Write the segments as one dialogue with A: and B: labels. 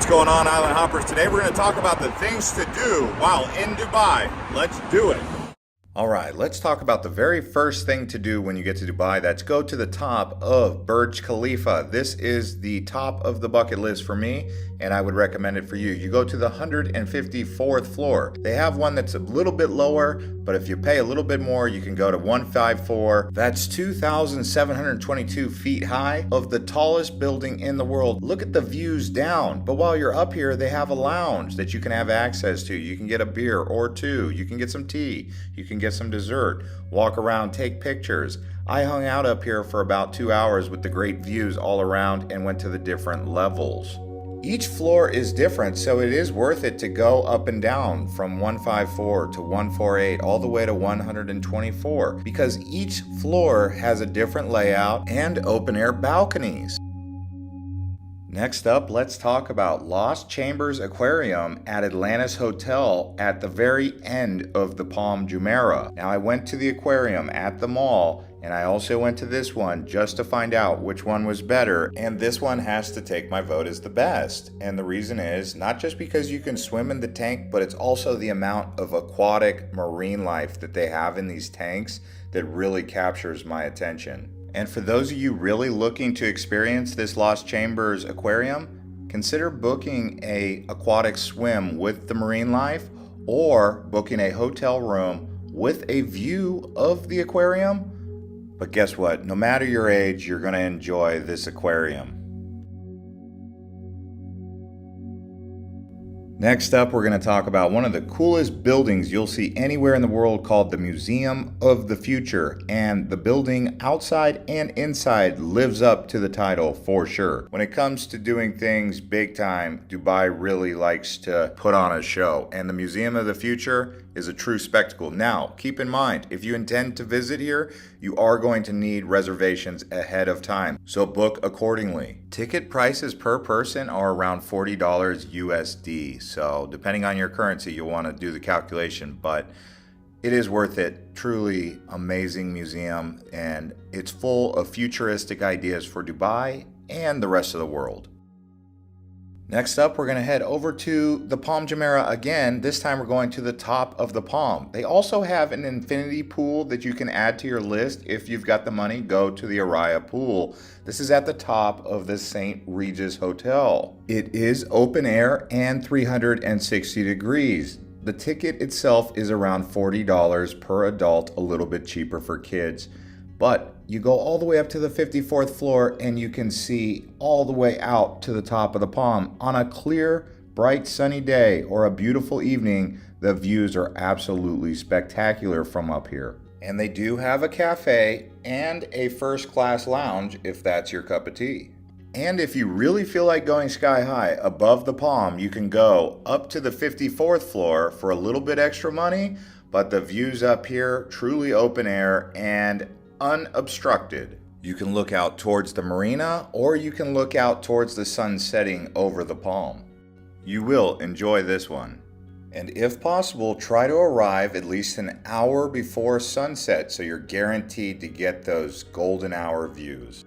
A: going on, Island Hoppers? Today we're going to talk about the things to do while in Dubai. Let's do it. All right, let's talk about the very first thing to do when you get to Dubai. That's go to the top of Burj Khalifa. This is the top of the bucket list for me, and I would recommend it for you. You go to the 154th floor. They have one that's a little bit lower, but if you pay a little bit more, you can go to 154. That's 2,722 feet high of the tallest building in the world. Look at the views down. But while you're up here, they have a lounge that you can have access to. You can get a beer or two. You can get some tea. You can get some dessert, walk around, take pictures. I hung out up here for about 2 hours with the great views all around and went to the different levels. Each floor is different, so it is worth it to go up and down from 154 to 148 all the way to 124 because each floor has a different layout and open air balconies. Next up, let's talk about Lost Chambers Aquarium at Atlantis Hotel at the very end of the Palm Jumeirah. Now, I went to the aquarium at the mall, and I also went to this one just to find out which one was better, and this one has to take my vote as the best. And the reason is not just because you can swim in the tank, but it's also the amount of aquatic marine life that they have in these tanks that really captures my attention. And for those of you really looking to experience this Lost Chambers Aquarium, consider booking a aquatic swim with the marine life or booking a hotel room with a view of the aquarium. But guess what? No matter your age, you're going to enjoy this aquarium. Next up, we're going to talk about one of the coolest buildings you'll see anywhere in the world called the Museum of the Future. And the building outside and inside lives up to the title for sure. When it comes to doing things big time, Dubai really likes to put on a show. And the Museum of the Future is a true spectacle. Now, keep in mind, if you intend to visit here, you are going to need reservations ahead of time, so book accordingly. Ticket prices per person are around $40 USD, so depending on your currency, you'll want to do the calculation, but it is worth it. Truly amazing museum, and it's full of futuristic ideas for Dubai and the rest of the world. Next up, we're going to head over to the Palm Jumeirah again. This time we're going to the top of the Palm. They also have an infinity pool that you can add to your list. If you've got the money, go to the Araya pool. This is at the top of the St. Regis Hotel. It is open air and 360 degrees. The ticket itself is around $40 per adult, a little bit cheaper for kids. But you go all the way up to the 54th floor and you can see all the way out to the top of the Palm. On a clear, bright, sunny day or a beautiful evening, the views are absolutely spectacular from up here. And they do have a cafe and a first-class lounge if that's your cup of tea. And if you really feel like going sky high above the Palm, you can go up to the 54th floor for a little bit extra money, but the views up here, truly open air and unobstructed. You can look out towards the marina or you can look out towards the sun setting over the Palm. You will enjoy this one. And if possible, try to arrive at least an hour before sunset so you're guaranteed to get those golden hour views.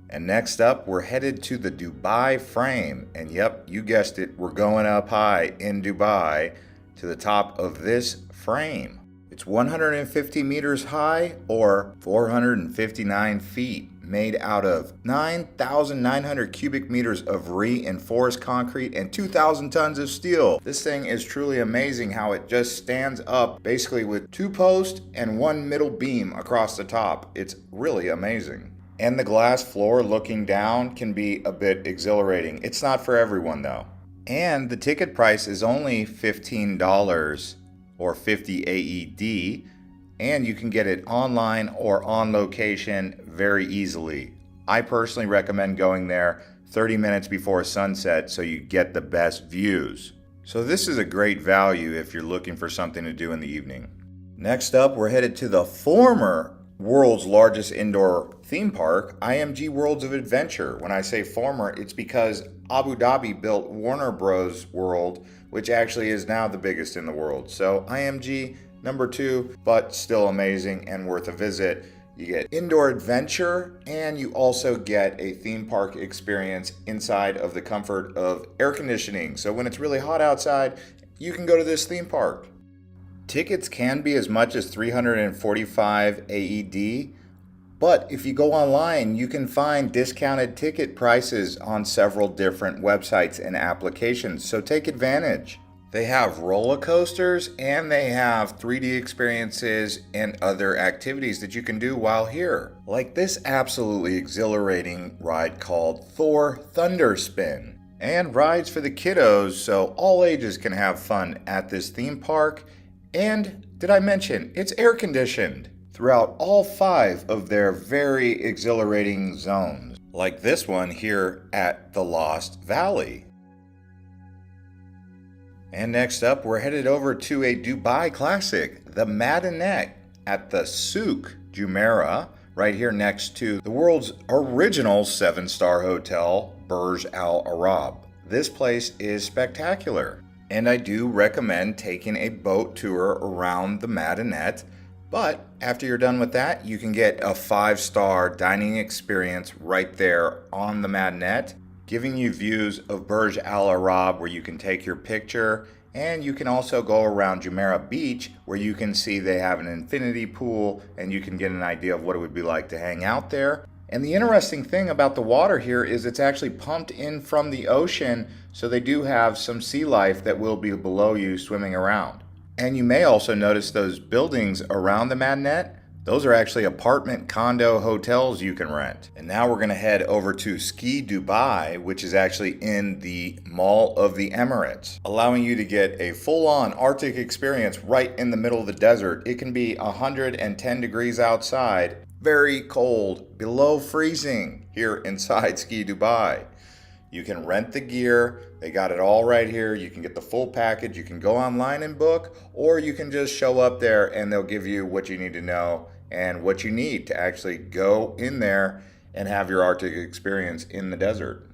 A: And next up, we're headed to the Dubai Frame. And yep, you guessed it, we're going up high in Dubai to the top of this frame. It's 150 meters high or 459 feet, made out of 9,900 cubic meters of reinforced concrete and 2,000 tons of steel. This thing is truly amazing how it just stands up basically with 2 posts and 1 middle beam across the top. It's really amazing. And the glass floor looking down can be a bit exhilarating. It's not for everyone though. And the ticket price is only $15 or 50 AED, and you can get it online or on location very easily. I personally recommend going there 30 minutes before sunset so you get the best views. So this is a great value if you're looking for something to do in the evening. Next up, we're headed to the former world's largest indoor theme park, IMG Worlds of Adventure. When I say former, it's because Abu Dhabi built Warner Bros. World, which actually is now the biggest in the world. So IMG, number 2, but still amazing and worth a visit. You get indoor adventure, and you also get a theme park experience inside of the comfort of air conditioning. So when it's really hot outside, you can go to this theme park. Tickets can be as much as 345 AED, but if you go online, you can find discounted ticket prices on several different websites and applications, so take advantage. They have roller coasters and they have 3D experiences and other activities that you can do while here. Like this absolutely exhilarating ride called Thor Thunderspin. And rides for the kiddos, so all ages can have fun at this theme park. And did I mention, it's air conditioned throughout all 5 of their very exhilarating zones. Like this one here at the Lost Valley. And next up, we're headed over to a Dubai classic, the Madinette at the Souk Jumeirah, right here next to the world's original 7-star hotel, Burj Al Arab. This place is spectacular, and I do recommend taking a boat tour around the Madinette. But after you're done with that, you can get a 5-star dining experience right there on the Madinette, giving you views of Burj Al Arab where you can take your picture, and you can also go around Jumeirah Beach where you can see they have an infinity pool and you can get an idea of what it would be like to hang out there. And the interesting thing about the water here is it's actually pumped in from the ocean, so they do have some sea life that will be below you swimming around. And you may also notice those buildings around the Madinette. Those are actually apartment condo hotels you can rent. And now we're going to head over to Ski Dubai, which is actually in the Mall of the Emirates, allowing you to get a full-on Arctic experience right in the middle of the desert. It can be 110 degrees outside, very cold, below freezing here inside Ski Dubai. You can rent the gear. They got it all right here. You can get the full package. You can go online and book, or you can just show up there and they'll give you what you need to know and what you need to actually go in there and have your Arctic experience in the desert.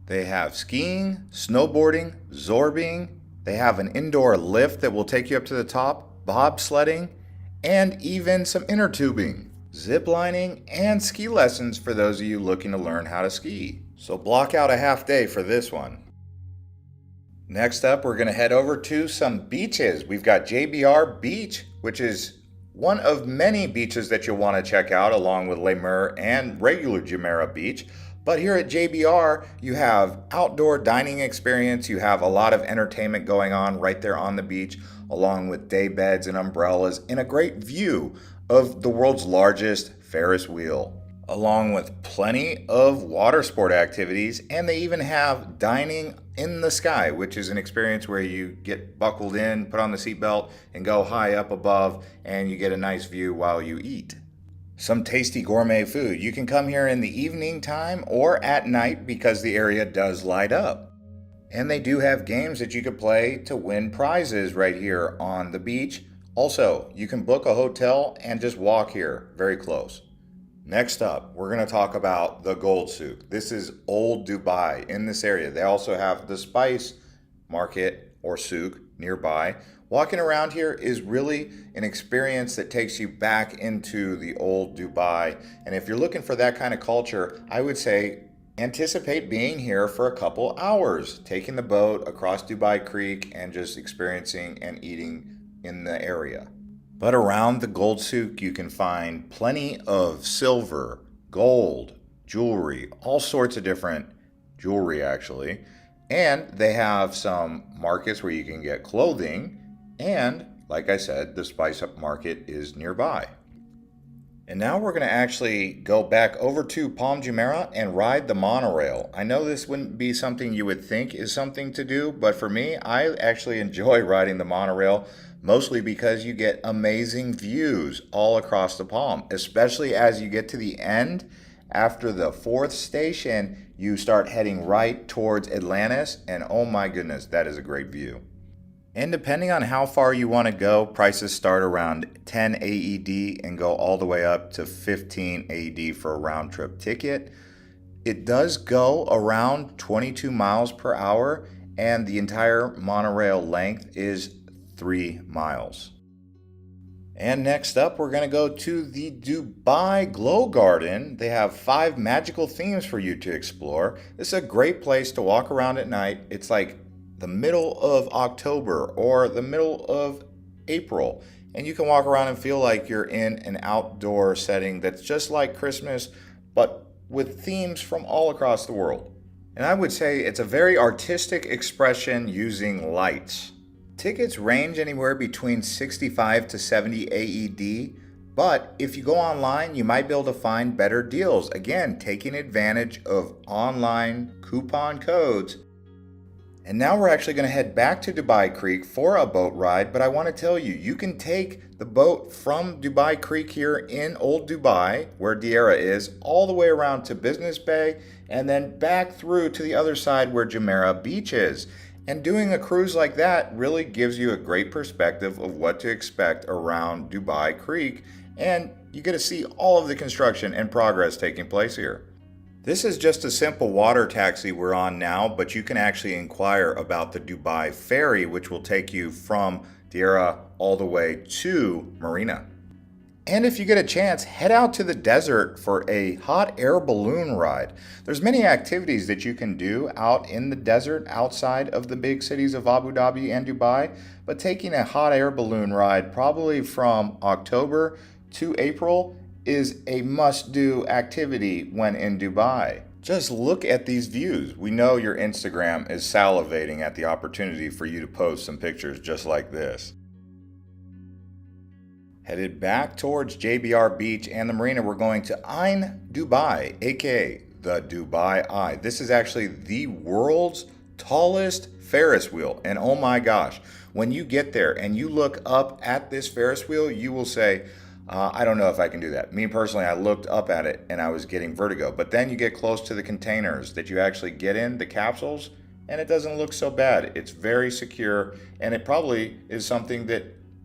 A: They have skiing, snowboarding, zorbing. They have an indoor lift that will take you up to the top, bobsledding, and even some inner tubing, zip lining, and ski lessons for those of you looking to learn how to ski. So block out a half day for this one. Next up, we're going to head over to some beaches. We've got JBR Beach, which is one of many beaches that you'll want to check out, along with Les Mers and regular Jumeirah Beach. But here at JBR, you have outdoor dining experience. You have a lot of entertainment going on right there on the beach, along with day beds and umbrellas, and a great view of the world's largest Ferris wheel, along with plenty of water sport activities. And they even have dining in the sky, which is an experience where you get buckled in, put on the seatbelt, and go high up above, and you get a nice view while you eat some tasty gourmet food. You can come here in the evening time or at night because the area does light up. And they do have games that you could play to win prizes right here on the beach. Also, you can book a hotel and just walk here, very close. Next up, we're going to talk about the Gold Souk. This is Old Dubai in this area. They also have the Spice Market or Souk nearby. Walking around here is really an experience that takes you back into the old Dubai. And if you're looking for that kind of culture, I would say anticipate being here for a couple hours, taking the boat across Dubai Creek and just experiencing and eating in the area. But around the Gold Souk, you can find plenty of silver, gold, jewelry, all sorts of different jewelry actually. And they have some markets where you can get clothing. And like I said, the Spice Up Market is nearby. And now we're going to actually go back over to Palm Jumeirah and ride the monorail. I know this wouldn't be something you would think is something to do, but for me, I actually enjoy riding the monorail, mostly because you get amazing views all across the Palm, especially as you get to the end. After the 4th station, you start heading right towards Atlantis, and oh my goodness, that is a great view. And depending on how far you want to go, prices start around 10 AED and go all the way up to 15 AED for a round trip ticket. It does go around 22 miles per hour, and the entire monorail length is 3 miles. And next up, we're going to go to the Dubai Glow Garden. They have 5 magical themes for you to explore. This is a great place to walk around at night. It's like the middle of October or the middle of April. And you can walk around and feel like you're in an outdoor setting that's just like Christmas, but with themes from all across the world. And I would say it's a very artistic expression using lights. Tickets range anywhere between 65 to 70 AED, but if you go online, you might be able to find better deals. Again, taking advantage of online coupon codes. And now we're actually going to head back to Dubai Creek for a boat ride, but I want to tell you, you can take the boat from Dubai Creek here in Old Dubai, where Deira is, all the way around to Business Bay, and then back through to the other side where Jumeirah Beach is. And doing a cruise like that really gives you a great perspective of what to expect around Dubai Creek, and you get to see all of the construction and progress taking place here. This is just a simple water taxi we're on now, but you can actually inquire about the Dubai Ferry, which will take you from Deira all the way to Marina. And if you get a chance, head out to the desert for a hot air balloon ride. There's many activities that you can do out in the desert outside of the big cities of Abu Dhabi and Dubai, but taking a hot air balloon ride probably from October to April is a must-do activity when in Dubai. Just look at these views. We know your Instagram is salivating at the opportunity for you to post some pictures just like this. Headed back towards JBR Beach and the marina, we're going to Ain Dubai, aka the Dubai Eye. This is actually the world's tallest Ferris wheel. And oh my gosh, when you get there and you look up at this Ferris wheel, you will say, I don't know if I can do that. Me personally, I looked up at it and I was getting vertigo. But then you get close to the containers that you actually get in, the capsules, and it doesn't look so bad. It's very secure, and it probably is something that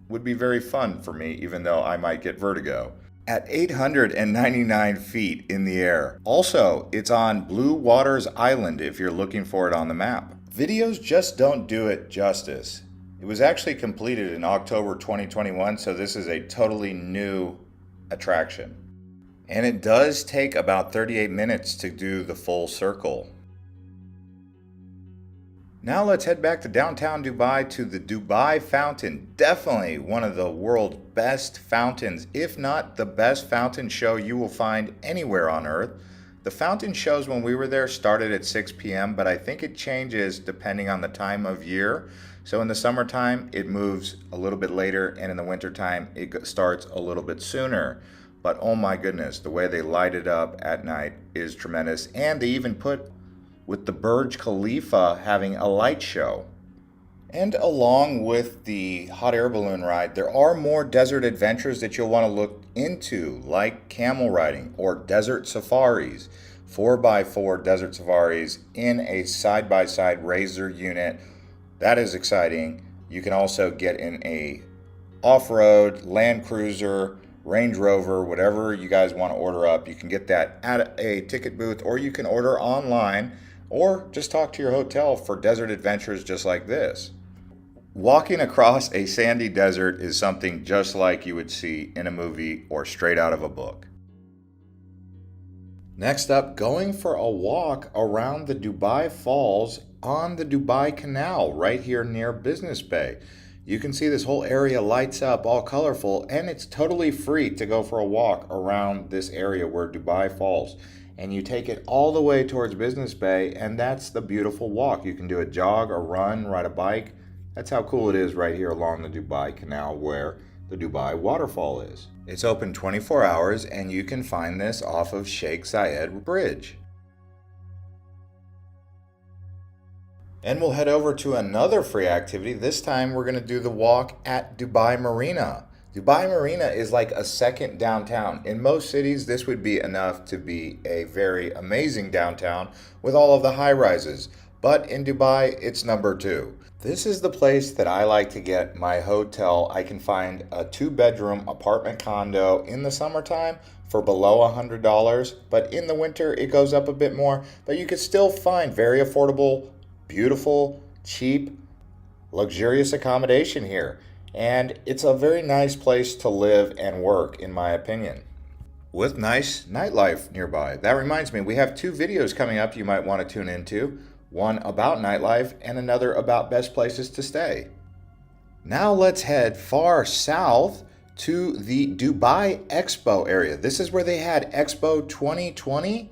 A: would be very fun for me, even though I might get vertigo. At 899 feet in the air. Also, it's on Blue Waters Island if you're looking for it on the map. Videos just don't do it justice. It was actually completed in October 2021, so this is a totally new attraction. And it does take about 38 minutes to do the full circle. Now let's head back to downtown Dubai to the Dubai Fountain. Definitely one of the world's best fountains, if not the best fountain show you will find anywhere on earth. The fountain shows when we were there started at 6 p.m., but I think it changes depending on the time of year. So in the summertime, it moves a little bit later, and in the wintertime, it starts a little bit sooner. But oh my goodness, the way they light it up at night is tremendous. And they even put with the Burj Khalifa having a light show. And along with the hot air balloon ride, there are more desert adventures that you'll want to look into, like camel riding or desert safaris, 4x4 desert safaris in a side-by-side Razor unit. That is exciting. You can also get in a off-road, Land Cruiser, Range Rover, whatever you guys want to order up. You can get that at a ticket booth, or you can order online, or just talk to your hotel for desert adventures just like this. Walking across a sandy desert is something just like you would see in a movie or straight out of a book. Next up, going for a walk around the Dubai Falls on the Dubai Canal right here near Business Bay. You can see this whole area lights up, all colorful, and it's totally free to go for a walk around this area where Dubai falls. And you take it all the way towards Business Bay, and that's the beautiful walk. You can do a jog, a run, ride a bike. That's how cool it is right here along the Dubai Canal where the Dubai waterfall is. It's open 24 hours, and you can find this off of Sheikh Zayed Bridge. And we'll head over to another free activity. This time we're going to do the walk at Dubai Marina. Dubai Marina is like a second downtown. In most cities, this would be enough to be a very amazing downtown with all of the high rises. But in Dubai, it's number 2. This is the place that I like to get my hotel. I can find a 2-bedroom apartment condo in the summertime for below $100, but in the winter it goes up a bit more. But you could still find very affordable, beautiful, cheap, luxurious accommodation here. And it's a very nice place to live and work, in my opinion, with nice nightlife nearby. That reminds me, we have two videos coming up you might want to tune into, one about nightlife and another about best places to stay. Now let's head far south to the Dubai Expo area. This is where they had Expo 2020,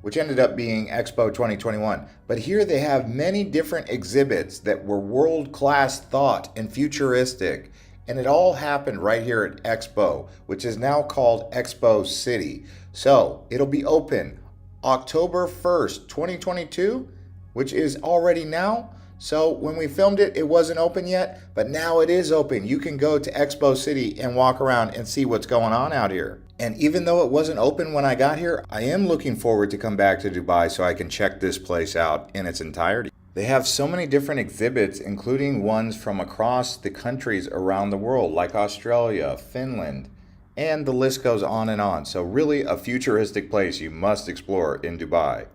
A: which ended up being Expo 2021. But here they have many different exhibits that were world-class thought and futuristic. And it all happened right here at Expo, which is now called Expo City. So it'll be open October 1st, 2022, which is already now. So when we filmed it, it wasn't open yet, but now it is open. You can go to Expo City and walk around and see what's going on out here. And even though it wasn't open when I got here, I am looking forward to come back to Dubai so I can check this place out in its entirety. They have so many different exhibits, including ones from across the countries around the world, like Australia, Finland, and the list goes on and on. So really a futuristic place you must explore in Dubai.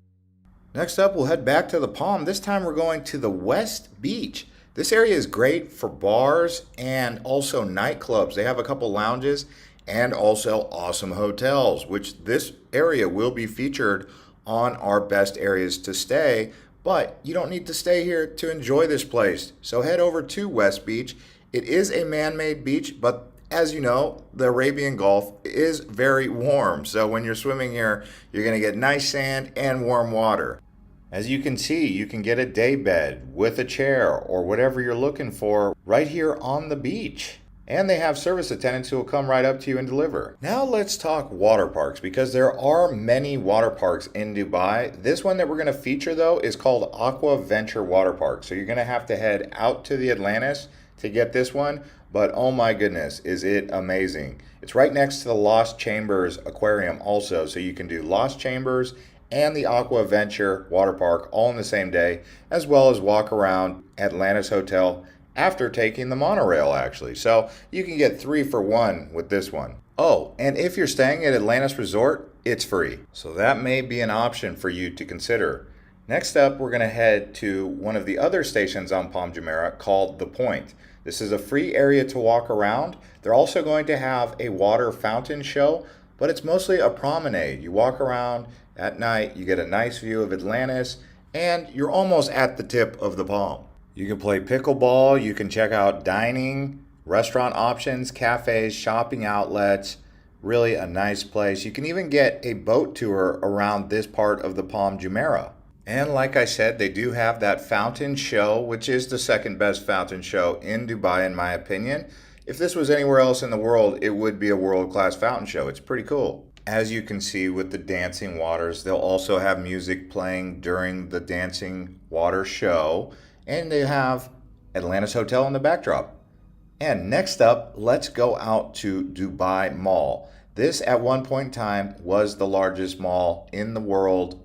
A: Next up, we'll head back to the Palm. This time we're going to the West Beach. This area is great for bars and also nightclubs. They have a couple lounges and also awesome hotels, which this area will be featured on our best areas to stay. But you don't need to stay here to enjoy this place. So head over to West Beach. It is a man-made beach, but as you know, the Arabian Gulf is very warm. So when you're swimming here, you're going to get nice sand and warm water. As you can see, you can get a day bed with a chair or whatever you're looking for right here on the beach. And they have service attendants who will come right up to you and deliver. Now let's talk water parks, because there are many water parks in Dubai. This one that we're going to feature though is called Aqua Venture Water Park. So you're going to have to head out to the Atlantis to get this one. But oh my goodness, is it amazing. It's right next to the Lost Chambers Aquarium also. So you can do Lost Chambers and the Aqua Venture Water Park all in the same day, as well as walk around Atlantis Hotel after taking the monorail actually. So you can get 3 for 1 with this one. Oh, and if you're staying at Atlantis Resort, it's free. So that may be an option for you to consider. Next up, we're going to head to one of the other stations on Palm Jumeirah called The Point. This is a free area to walk around. They're also going to have a water fountain show, but it's mostly a promenade. You walk around at night, you get a nice view of Atlantis, and you're almost at the tip of the palm. You can play pickleball, you can check out dining, restaurant options, cafes, shopping outlets. Really a nice place. You can even get a boat tour around this part of the Palm Jumeirah. And like I said, they do have that fountain show, which is the second best fountain show in Dubai in my opinion. If this was anywhere else in the world, it would be a world-class fountain show. It's pretty cool. As you can see with the dancing waters, they'll also have music playing during the dancing water show. And they have Atlantis Hotel in the backdrop. And next up, let's go out to Dubai Mall. This at one point in time was the largest mall in the world,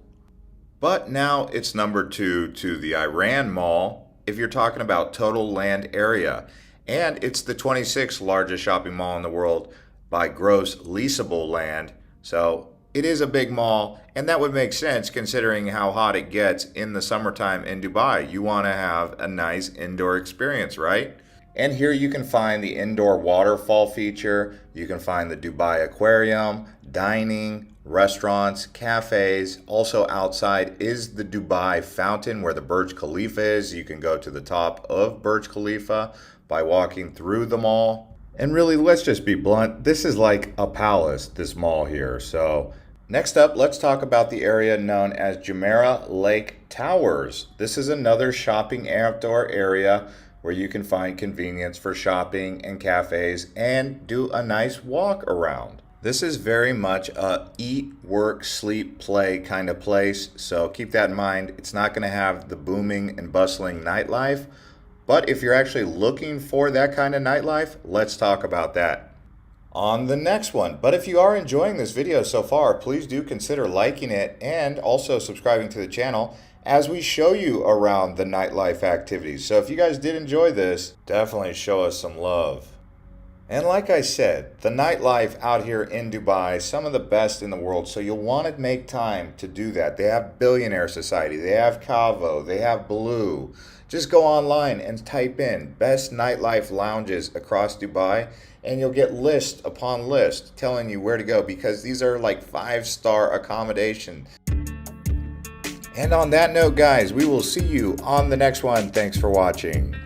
A: but now it's number 2 to the Iran Mall if you're talking about total land area. And it's the 26th largest shopping mall in the world by gross leasable land. So it is a big mall, and that would make sense considering how hot it gets in the summertime in Dubai. You want to have a nice indoor experience, right? And here you can find the indoor waterfall feature. You can find the Dubai Aquarium, dining, restaurants, cafes. Also outside is the Dubai Fountain where the Burj Khalifa is. You can go to the top of Burj Khalifa by walking through the mall. And really, let's just be blunt, this is like a palace, this mall here. So next up, let's talk about the area known as Jumeirah Lake Towers. This is another shopping outdoor area where you can find convenience for shopping and cafes and do a nice walk around. This is very much a eat, work, sleep, play kind of place. So keep that in mind. It's not going to have the booming and bustling nightlife. But if you're actually looking for that kind of nightlife, let's talk about that on the next one. But if you are enjoying this video so far, please do consider liking it and also subscribing to the channel as we show you around the nightlife activities. So if you guys did enjoy this, definitely show us some love. And like I said, the nightlife out here in Dubai, some of the best in the world. So you'll want to make time to do that. They have Billionaire Society, they have Cavo, they have Blue. Just go online and type in best nightlife lounges across Dubai, and you'll get list upon list telling you where to go because these are like 5-star accommodation. And on that note, guys, we will see you on the next one. Thanks for watching.